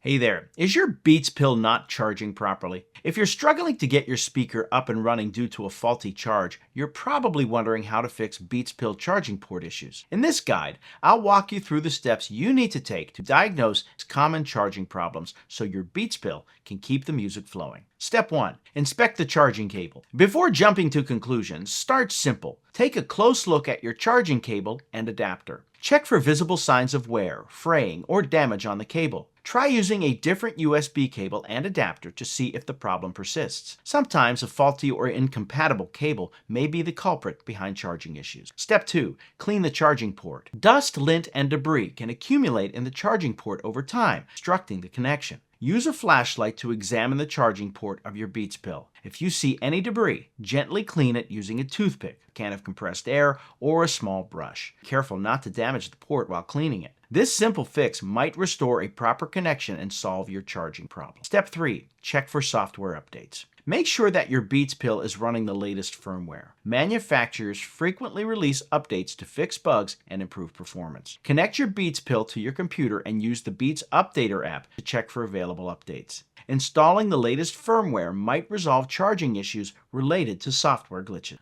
Hey there, is your Beats pill not charging properly? If you're struggling to get your speaker up and running due to a faulty charge, you're probably wondering how to fix Beats pill charging port issues. In this guide, I'll walk you through the steps you need to take to diagnose common charging problems so your Beats pill can keep the music flowing. Step 1. Inspect the charging cable. Before jumping to conclusions, start simple. Take a close look at your charging cable and adapter. Check for visible signs of wear, fraying, or damage on the cable. Try using a different USB cable and adapter to see if the problem persists. Sometimes a faulty or incompatible cable may be the culprit behind charging issues. Step 2. Clean the charging port. Dust, lint, and debris can accumulate in the charging port over time, obstructing the connection. Use a flashlight to examine the charging port of your Beats pill. If you see any debris, gently clean it using a toothpick, a can of compressed air, or a small brush. Careful not to damage the port while cleaning it. This simple fix might restore a proper connection and solve your charging problem. Step 3. Check for software updates. Make sure that your Beats pill is running the latest firmware. Manufacturers frequently release updates to fix bugs and improve performance. Connect your Beats pill to your computer and use the Beats Updater app to check for available updates. Installing the latest firmware might resolve charging issues related to software glitches.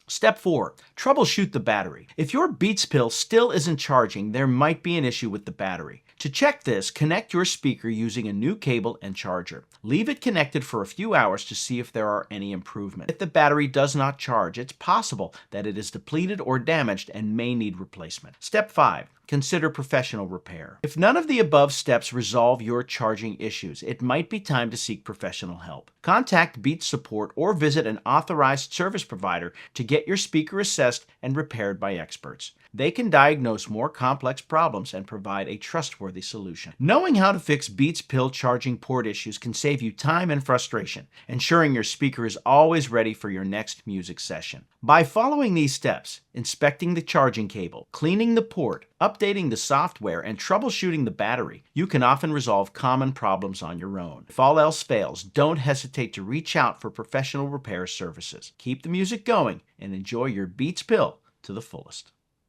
Step 4. Troubleshoot the battery. If your Beats pill still isn't charging, there might be an issue with the battery. To check this, connect your speaker using a new cable and charger. Leave it connected for a few hours to see if there are any improvements. If the battery does not charge, it's possible that it is depleted or damaged and may need replacement. Step 5. Consider professional repair. If none of the above steps resolve your charging issues, it might be time to seek professional help. Contact Beats support or visit an authorized service provider to get your speaker assessed and repaired by experts. They can diagnose more complex problems and provide a trustworthy solution. Knowing how to fix Beats pill charging port issues can save you time and frustration, ensuring your speaker is always ready for your next music session. By following these steps, inspecting the charging cable, cleaning the port, updating the software, and troubleshooting the battery, you can often resolve common problems on your own. If all else fails, don't hesitate to reach out for professional repair services. Keep the music going and enjoy your Beats pill to the fullest.